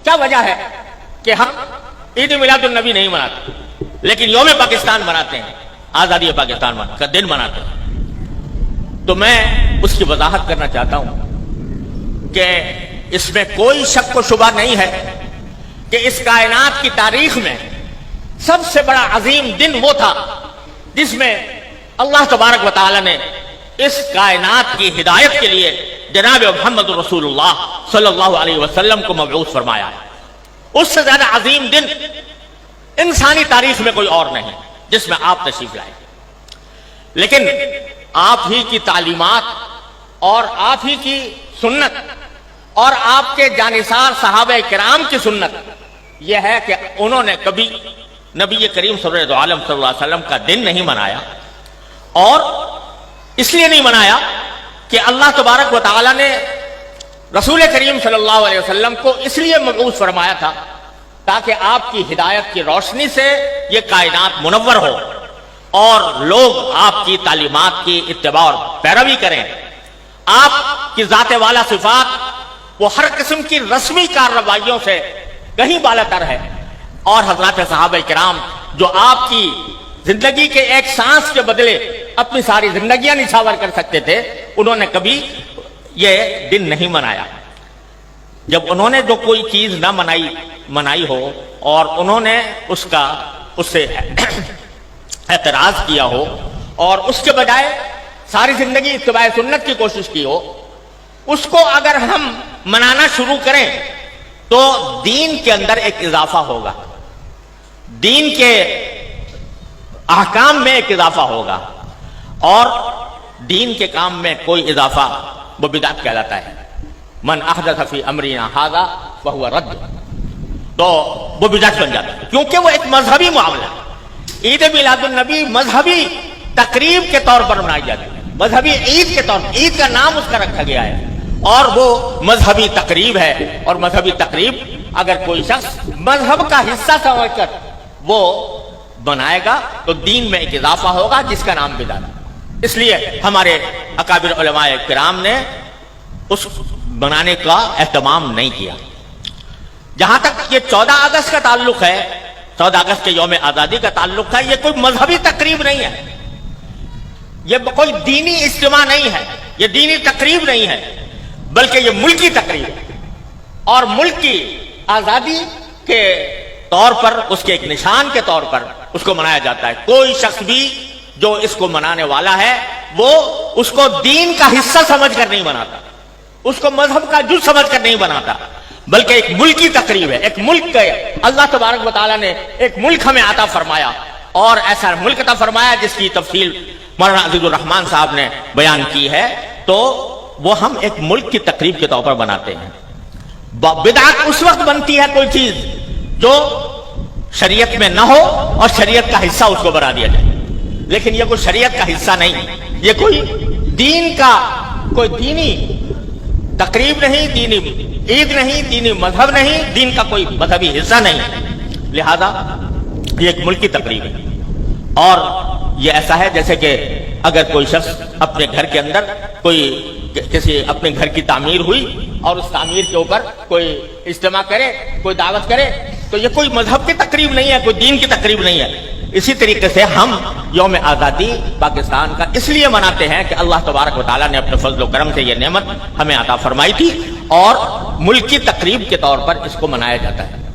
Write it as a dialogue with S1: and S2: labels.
S1: کیا وجہ ہے کہ ہم عید میلاد النبی نہیں مناتے لیکن یوم پاکستان مناتے ہیں، آزادی پاکستان کا دن مناتے ہیں؟ تو میں اس کی وضاحت کرنا چاہتا ہوں کہ اس میں کوئی شک و شبہ نہیں ہے کہ اس کائنات کی تاریخ میں سب سے بڑا عظیم دن وہ تھا جس میں اللہ تبارک و تعالی نے اس کائنات کی ہدایت کے لیے جناب محمد رسول اللہ صلی اللہ علیہ وسلم کو مبعوث فرمایا ہے۔ اس سے زیادہ عظیم دن انسانی تاریخ میں کوئی اور نہیں جس میں آپ تشریف لائے، لیکن آپ ہی کی تعلیمات اور آپ ہی کی سنت اور آپ کے جانثار صحابہ کرام کی سنت یہ ہے کہ انہوں نے کبھی نبی کریم صلی اللہ علیہ وسلم کا دن نہیں منایا، اور اس لیے نہیں منایا کہ اللہ تبارک و تعالی نے رسول کریم صلی اللہ علیہ وسلم کو اس لیے مبعوث فرمایا تھا تاکہ آپ کی ہدایت کی روشنی سے یہ کائنات منور ہو اور لوگ آپ کی تعلیمات کی اتباع اور پیروی کریں۔ آپ کی ذات والا صفات وہ ہر قسم کی رسمی کارروائیوں سے کہیں بالا تر ہے، اور حضرات صحابہ کرام جو آپ کی زندگی کے ایک سانس کے بدلے اپنی ساری زندگیاں نچھاور کر سکتے تھے، انہوں نے کبھی یہ دن نہیں منایا۔ جب انہوں نے جو کوئی چیز نہ منائی ہو اور انہوں نے اس سے اعتراض کیا ہو اور اس کے بجائے ساری زندگی اتباع سنت کی کوشش کی ہو، اس کو اگر ہم منانا شروع کریں تو دین کے اندر ایک اضافہ ہوگا، دین کے احکام میں ایک اضافہ ہوگا، اور دین کے کام میں کوئی اضافہ وہ بدعت کہلاتا ہے۔ من احدث فی امرنا ھذا فہو رد، تو وہ بدعت بن جاتا ہے کیونکہ وہ ایک مذہبی معاملہ ہے۔ عید میلاد النبی مذہبی تقریب کے طور پر منائی جاتی ہے، مذہبی عید کے طور پر، عید کا نام اس کا رکھا گیا ہے، اور وہ مذہبی تقریب ہے، اور مذہبی تقریب اگر کوئی شخص مذہب کا حصہ سمجھ کر وہ بنائے گا تو دین میں ایک اضافہ ہوگا جس کا نام بدعت ہے۔ اس لیے ہمارے اکابر علماء کرام نے اس بنانے کا اہتمام نہیں کیا۔ جہاں تک یہ 14 اگست کا تعلق ہے، 14 اگست کے یوم آزادی کا تعلق ہے، یہ کوئی مذہبی تقریب نہیں ہے، یہ کوئی دینی اجتماع نہیں ہے، یہ دینی تقریب نہیں ہے، بلکہ یہ ملکی تقریب ہے، اور ملک کی آزادی کے طور پر، اس کے ایک نشان کے طور پر اس کو منایا جاتا ہے۔ کوئی شخص بھی جو اس کو منانے والا ہے وہ اس کو دین کا حصہ سمجھ کر نہیں مناتا، اس کو مذہب کا جز سمجھ کر نہیں بناتا، بلکہ ایک ملکی تقریب ہے۔ ایک ملک کا اللہ تبارک و تعالیٰ نے ایک ملک ہمیں عطا فرمایا، اور ایسا ملک عطا فرمایا جس کی تفصیل مولانا عزیز الرحمان صاحب نے بیان کی ہے، تو وہ ہم ایک ملک کی تقریب کے طور پر بناتے ہیں۔ بدعت اس وقت بنتی ہے کوئی چیز جو شریعت میں نہ ہو اور شریعت کا حصہ اس کو بنا دیا جائے، لیکن یہ کوئی شریعت کا حصہ نہیں، یہ کوئی دین کا کوئی دینی تقریب نہیں، دینی عید نہیں، دینی مذہب نہیں، دین کا کوئی مذہبی حصہ نہیں، لہذا یہ ایک ملکی تقریب ہے۔ اور یہ ایسا ہے جیسے کہ اگر کوئی شخص اپنے گھر کے اندر کسی اپنے گھر کی تعمیر ہوئی اور اس تعمیر کے اوپر کوئی اجتماع کرے، کوئی دعوت کرے، تو یہ کوئی مذہب کی تقریب نہیں ہے، کوئی دین کی تقریب نہیں ہے۔ اسی طریقے سے ہم یوم آزادی پاکستان کا اس لیے مناتے ہیں کہ اللہ تبارک و تعالیٰ نے اپنے فضل و کرم سے یہ نعمت ہمیں عطا فرمائی تھی، اور ملکی تقریب کے طور پر اس کو منایا جاتا ہے۔